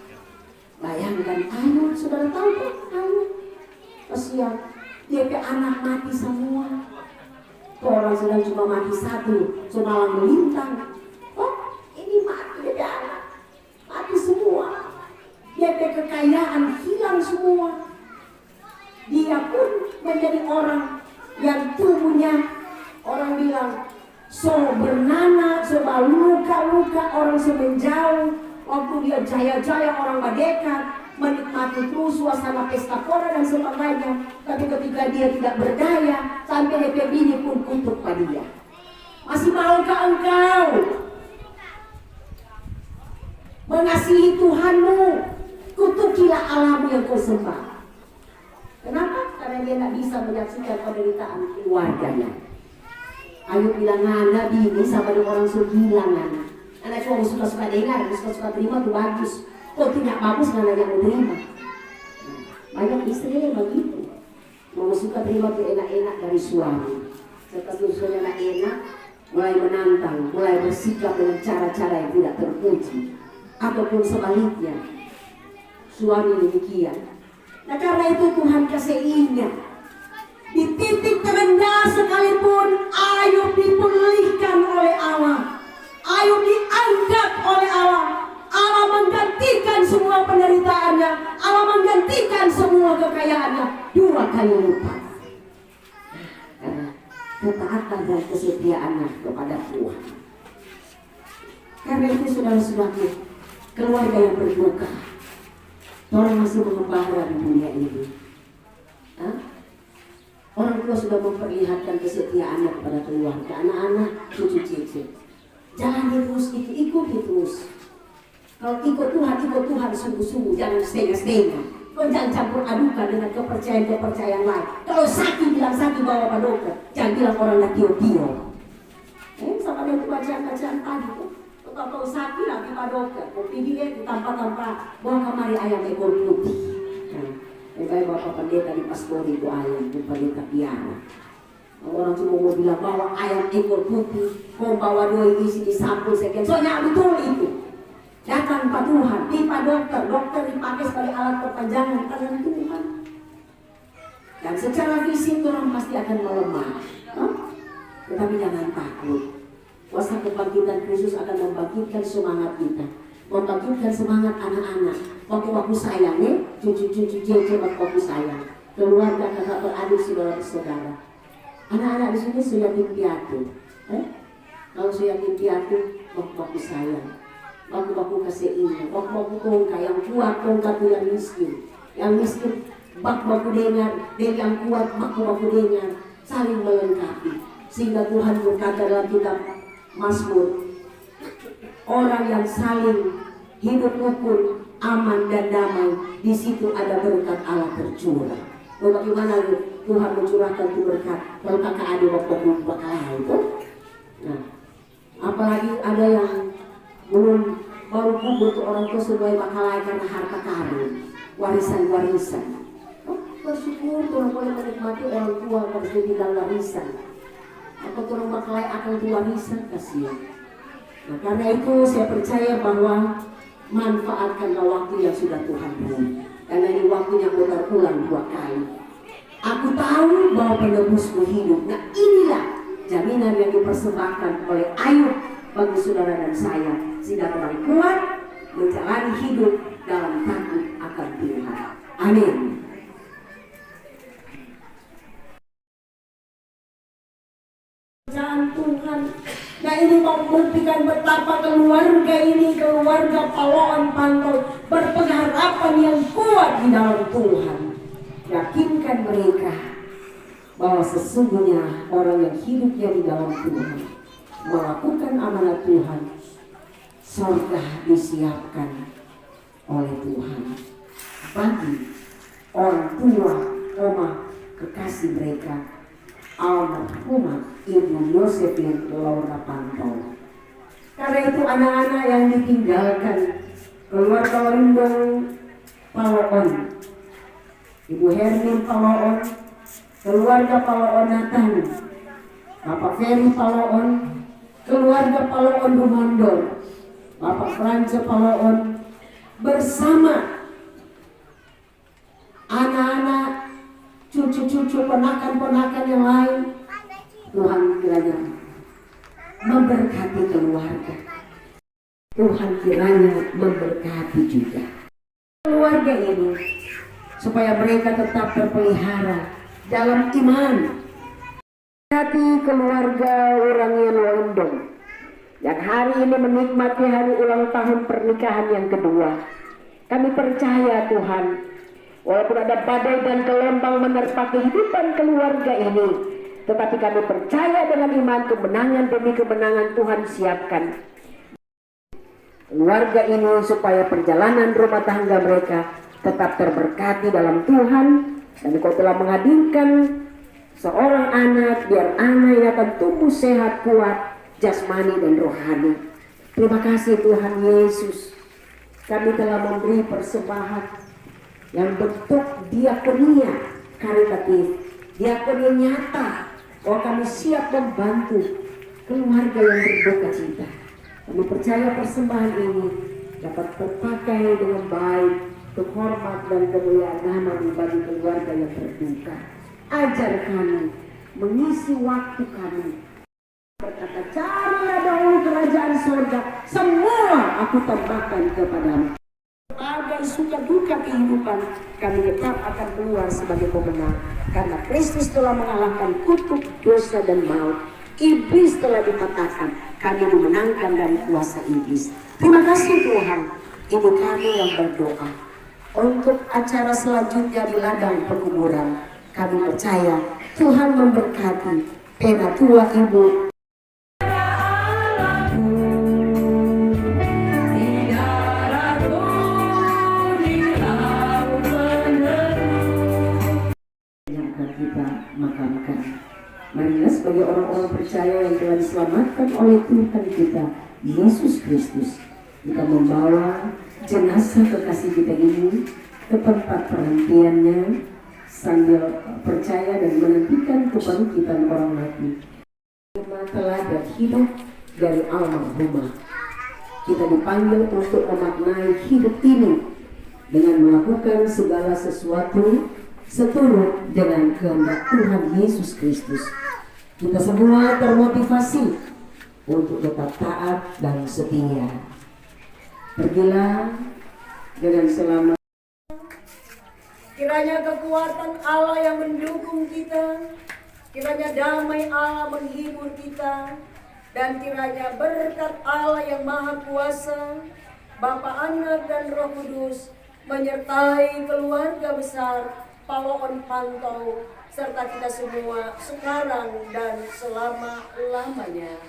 Bayangkan Ayub, saudara tahu kan Ayub? Kasihan, dia ke anak mati semua. Orang sedang cuma mati satu, semalam melintang. Oh, ini mati dia anak, mati semua. Dia ke kekayaan hilang semua. Dia pun menjadi orang yang tubuhnya, orang bilang so bernanah, sebab luka-luka, orang semenjauh. Waktu dia jaya-jaya orang mendekat, menikmati terus suasana pesta pora dan sebagainya. Tapi ketika dia tidak berdaya, sampai DP bini pun kutuk pada dia. Masih maukah engkau mengasihi Tuhanmu? Kutukilah Allahmu yang kau sembah. Kenapa? Karena dia tidak bisa menyaksikan penderitaan keluarganya. Ayub bilang, Nabi ini sama dengan orang sebilang, anak cuma suka-suka dengar, suka-suka terima itu bagus. Kok tidak bagus karena yang mau terima. Banyak istri yang begitu, mau suka terima itu enak-enak dari suami. Setelah suami enak-enak, mulai menantang, mulai bersikap dengan cara-cara yang tidak terpuji. Ataupun sebaliknya, suami demikian. Nah karena itu Tuhan kasih ingat, Di titik terendah sekalipun Ayub dipulihkan oleh Allah. Ayub diangkat oleh Allah. Allah menggantikan semua penderitaannya. Allah menggantikan semua kekayaannya 2 kali lipat. Karena ketaatan dan kesetiaannya kepada Tuhan. Karena itu saudara-saudaraku, keluarga yang berduka, orang masih mengembara di dunia ini. Orang tua sudah memperlihatkan kesetiaannya kepada keluarga, anak-anak, cucu-cucu. Jangan terus itu, ikuti terus. Kalau ikut Tuhan sungguh-sungguh, jangan setengah-setengah. Kau jangan campur adukan dengan kepercayaan lain. Kalau sakit bilang sakit, bawa Pak Dokter. Jangan bilang orang nak tio-tio. Sama dengan bacaan-bacaan tadi tuh. Kalau sakit lagi Pak Dokter, kau pergi dia tanpa bawa kemari ayam ekor putih. Baik Bapak Pendeta di Pastori itu ayam, itu Pendeta Piara. Orang cuma mau bilang bawa ayam ekor putih, mau bawa doi isi di sampul sekian. Soalnya betul itu. Datang Pak Tuhan, di Pak Dokter dipakai sebagai alat perpanjangan tangan Tuhan. Dan secara fisik orang pasti akan melemah. Tetapi jangan takut. Kuasa kebangkitan Kristus akan membangkitkan semangat kita, membangkitkan semangat anak-anak. Waktu sayangnya, cucu-cucu waktu sayang, keluarga kakak beradik saudara-saudara. Anak-anak di sini sudah yatim piatu. Kalau sudah yatim piatu, waktu sayang, waktu kasih ini, waktu tongka yang kuat, tongka itu yang miskin, waktu dengar, dan yang kuat, waktu dengar, saling melengkapi. Sehingga Tuhan berkata dalam kitab Mazmur, orang yang saling hidup rukun, aman dan damai, di situ ada berkat Allah tercurah. Bagaimana Tuhan mencurahkan itu berkat? Kalau kakak adik waktu bakalah itu, nah, apalagi ada yang belum baru kubur tuh orang tua sebagai bakalah karena harta karun, warisan. Bersyukur orang boleh menikmati orang tua harus dibilang warisan. Apa orang bakalah akan itu warisan kasihan. Nah, karena itu saya percaya bahwa manfaatkanlah waktu yang sudah Tuhan beri. Karena ini waktunya berulang 2 kali. Aku tahu bahwa penebusmu hidup. Nah inilah jaminan yang dipersembahkan oleh Ayub bagi saudara dan saya. Sehingga orang kuat menjalani hidup dalam takut akan Tuhan. Amin. Tuhan. Nah ini membuktikan betapa keluarga ini, keluarga Paloan Pantau berpengharapan yang kuat di dalam Tuhan. Yakinkan mereka bahwa sesungguhnya orang yang hidupnya di dalam Tuhan, melakukan amanat Tuhan, surga disiapkan oleh Tuhan bagi orang tua, oma, kekasih mereka, almarhumah Ibu Yosefin Laura Pantau. Karena itu anak-anak yang ditinggalkan, keluarga Lindung Paloon, Ibu Hermin Paloon, keluarga Paloon Nathan, Bapak Ferry Paloon, keluarga Paloon Rumondol, Bapak Franco Paloon, bersama anak-anak, cucu-cucu, ponakan-ponakan yang lain. Tuhan kiranya memberkati keluarga. Tuhan kiranya memberkati juga keluarga ini, supaya mereka tetap terpelihara dalam iman. Hati keluarga orang yang London yang hari ini menikmati hari ulang tahun pernikahan yang kedua. Kami percaya Tuhan, walaupun ada badai dan gelombang menerpa kehidupan keluarga ini, tetapi kami percaya dengan iman kemenangan demi kemenangan Tuhan siapkan keluarga ini supaya perjalanan rumah tangga mereka tetap terberkati dalam Tuhan. Dan Engkau telah menghadirkan seorang anak, biar anak yang akan tumbuh sehat, kuat, jasmani dan rohani. Terima kasih Tuhan Yesus, kami telah memberi persembahan yang bentuk diakonia karitatif, diakonia nyata, bahwa kami siap membantu keluarga yang berduka cita. Kami percaya persembahan ini dapat terpakai dengan baik, terhormat dan kemuliaan nama bagi keluarga yang berduka. ajar kami, mengisi waktu kami. Berkata, carilah dahulu kerajaan surga, semua aku tambahkan kepadamu. Pada suka duka kehidupan, kami tetap akan keluar sebagai pemenang. Karena Kristus telah mengalahkan kutuk, dosa, dan maut. Iblis telah dipatahkan, kami dimenangkan dari kuasa iblis. Terima kasih Tuhan, ini kami yang berdoa. Untuk acara selanjutnya di ladang pekuburan, kami percaya Tuhan memberkati Penatua Ibu. Kita makamkan. Marilah sebagai orang-orang percaya yang telah diselamatkan oleh Tuhan kita Yesus Kristus, kita membawa jenazah kekasih kita ini ke tempat perhentiannya sambil percaya dan menantikan kebangkitan orang mati. Teladan hidup dari almarhumah. Kita dipanggil untuk memaknai hidup ini dengan melakukan segala sesuatu seturut dengan kehendak Tuhan Yesus Kristus. Kita semua termotivasi untuk tetap taat dan setia. Pergilah dengan selamat. Kiranya kekuatan Allah yang mendukung kita, kiranya damai Allah menghibur kita, dan kiranya berkat Allah yang Maha Kuasa, Bapa, Anak, dan Roh Kudus menyertai keluarga besar Paloon Pantau serta kita semua sekarang dan selama-lamanya.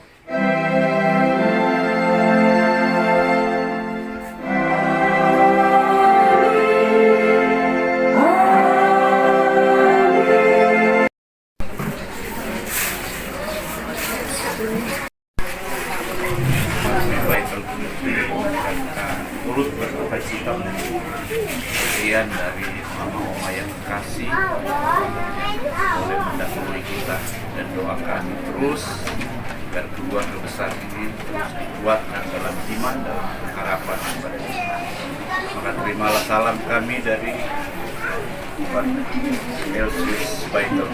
Turut berduka cita kepergian dari mama-mama yang kasih boleh mendahului kita, dan doakan terus agar keluarga besar ini terus kuat dalam iman dan harapan kepada Tuhan. Maka terimalah salam kami dari Pak Elsus Baitul.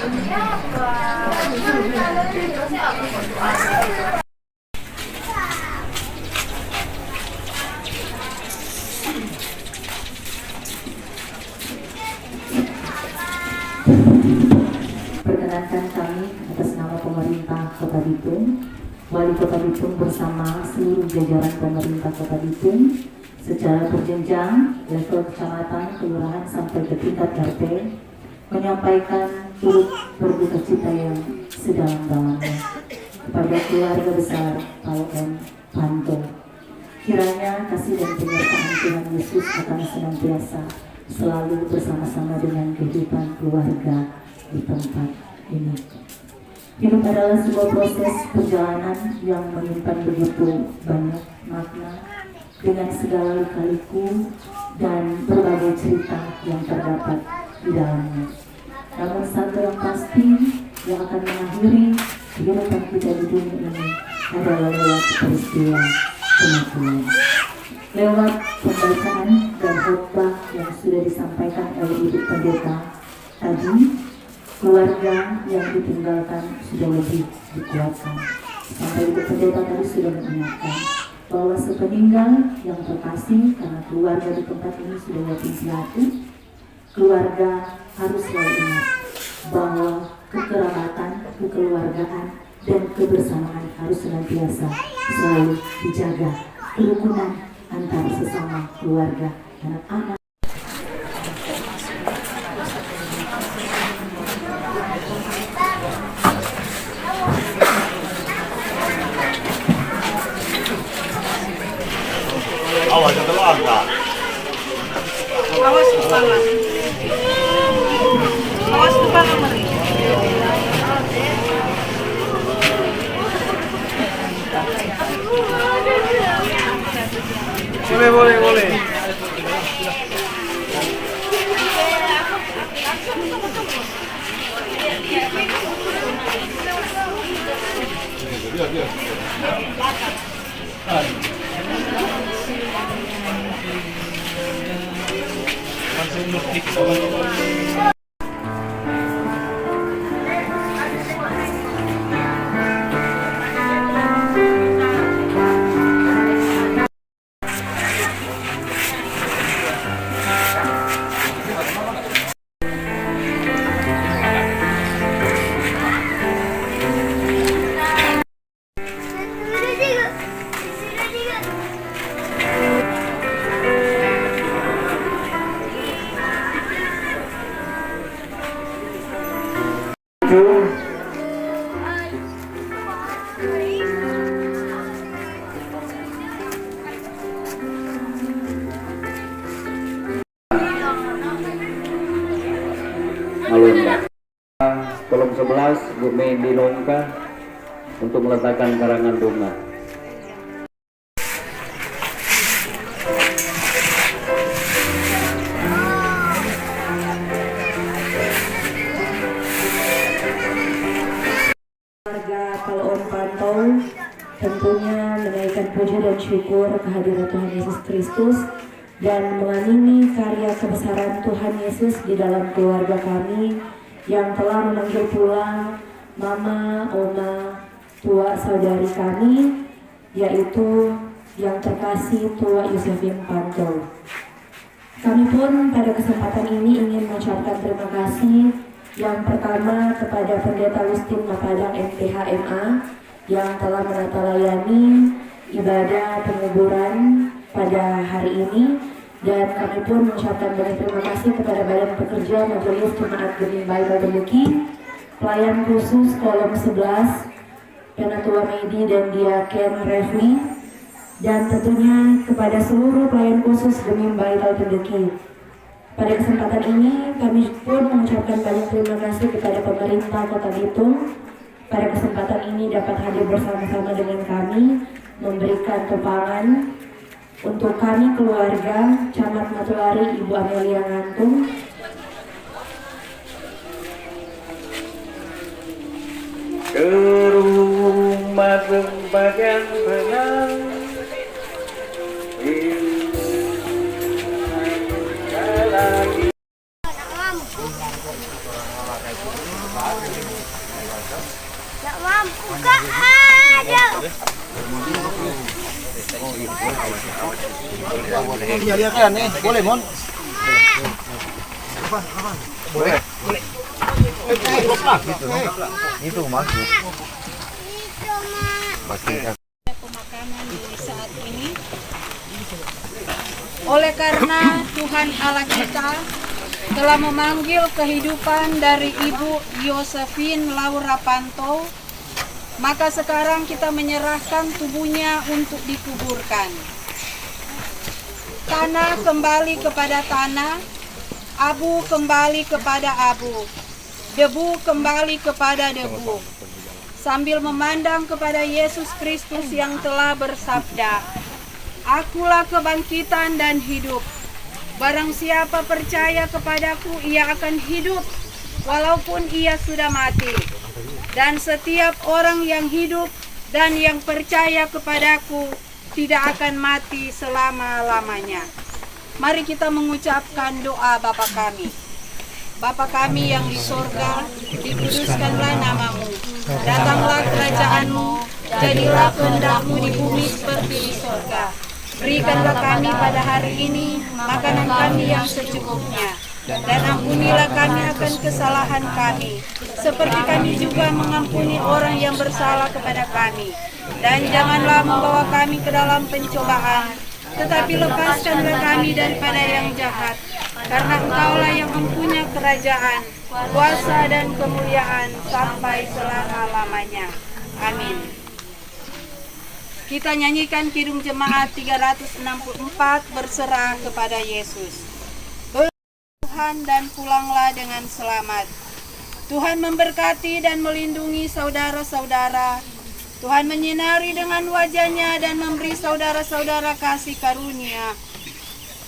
Perkenankan kami atas nama pemerintah Kota Bitung, Wali Kota Bitung bersama seluruh jajaran pemerintah Kota Bitung secara berjenjang level kecamatan, kelurahan sampai ke tingkat RT menyampaikan turut berduka cita yang sedalam-dalamnya kepada keluarga besar Paloon Pantau. Kiranya kasih dan penyertaan Tuhan Yesus akan senantiasa selalu bersama-sama dengan kehidupan keluarga di tempat ini. Hidup adalah sebuah proses perjalanan yang menyimpan begitu banyak makna dengan segala lika-liku dan berbagai cerita yang terdapat di dalamnya. Namun satu yang pasti yang akan mengakhiri kehidupan kita di dunia ini adalah lewat peristiwa kematian. Lewat pembacaan dan khotbah yang sudah disampaikan oleh Ibu Pendeta tadi, keluarga yang ditinggalkan sudah lebih dikuatkan. Sampai Ibu Pendeta tadi sudah mengingatkan bahwa sepeninggal yang terkasih, karena keluarga di tempat ini sudah yatim piatu, keluarga harus selalu ingat bahwa kekerabatan, kekeluargaan, dan kebersamaan harus senantiasa selalu dijaga. Kerukunan antara sesama keluarga, anak-anak. Awas atau agak? Awas kepala. Awas kepala Mari. Boleh. kolom 11 Bu Mei Longka untuk meletakkan karangan bunga. Warga Palaon Pantau tentunya menaikkan puji dan syukur kehadiran Tuhan Yesus Kristus dan mengamini karya kebesaran Tuhan Yesus di dalam keluarga kami yang telah memanggil pulang Mama, Oma, tua saudari kami, yaitu yang terkasih Tua Yusefin Pantau. Kami pun pada kesempatan ini ingin mengucapkan terima kasih yang pertama kepada Pendeta Lustin Mapadang MPH-MA yang telah menata layani ibadah penguburan pada hari ini, dan kami pun mengucapkan banyak terima kasih kepada Badan Pekerja Majelis Jemaat Geming Bible Beluki, pelayan khusus kolom 11, Penatua Medi dan Diaken Refli, dan tentunya kepada seluruh pelayan khusus Geming Bible Beluki. Pada kesempatan ini kami pun mengucapkan banyak terima kasih kepada pemerintah Kota Bitung. Pada kesempatan ini dapat hadir bersama-sama dengan kami memberikan topangan untuk kami keluarga Camat Matulari Ibu Amelia Ngantung, ke rumah bagian benang lagi. Gak mampu Kak, ada. Iya lihat kan nih, boleh Mon? Boleh. Itu masuk. Pemakaman di saat ini. Oleh karena Tuhan Allah kita telah memanggil kehidupan dari Ibu Yosefin Laura Pantau, maka sekarang kita menyerahkan tubuhnya untuk dikuburkan. Tanah kembali kepada tanah, abu kembali kepada abu, debu kembali kepada debu. Sambil memandang kepada Yesus Kristus yang telah bersabda, "Akulah kebangkitan dan hidup. Barang siapa percaya kepadaku, ia akan hidup, walaupun ia sudah mati. Dan setiap orang yang hidup dan yang percaya kepadaku tidak akan mati selama-lamanya." Mari kita mengucapkan doa Bapa kami. Bapa kami yang di sorga, dikuduskanlah namamu. Datanglah kerajaanmu, jadilah kehendak-mu di bumi seperti di sorga. Berikanlah kami pada hari ini makanan kami yang secukupnya, dan ampunilah kami akan kesalahan kami, seperti kami juga mengampuni orang yang bersalah kepada kami. Dan janganlah membawa kami ke dalam pencobaan, tetapi lepaskanlah kami daripada yang jahat, karena Engkaulah yang mempunyai kerajaan, kuasa dan kemuliaan sampai selama-lamanya. Amin. Kita nyanyikan Kidung Jemaat 364, berserah kepada Yesus. Tuhan dan pulanglah dengan selamat. Tuhan memberkati dan melindungi saudara-saudara. Tuhan menyinari dengan wajah-Nya dan memberi saudara-saudara kasih karunia.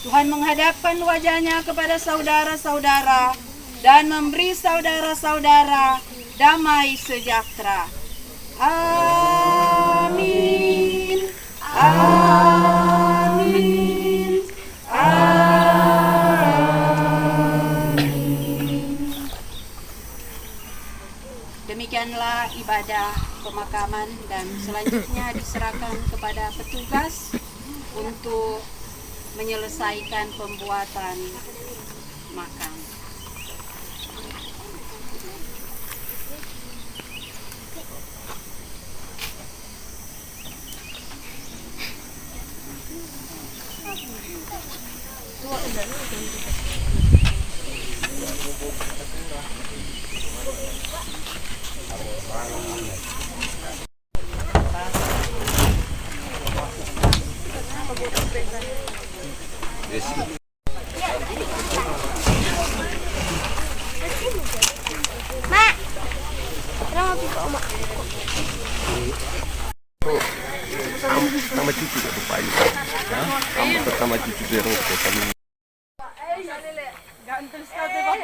Tuhan menghadapkan wajah-Nya kepada saudara-saudara dan memberi saudara-saudara damai sejahtera. Amin. Amin. Amin. Demikianlah ibadah pemakaman, dan selanjutnya diserahkan kepada petugas untuk menyelesaikan pembuatan makam. Mak, Sama cucu gak lupa ini. Pertama cucu biar kami. Ganteng sekali, Bang.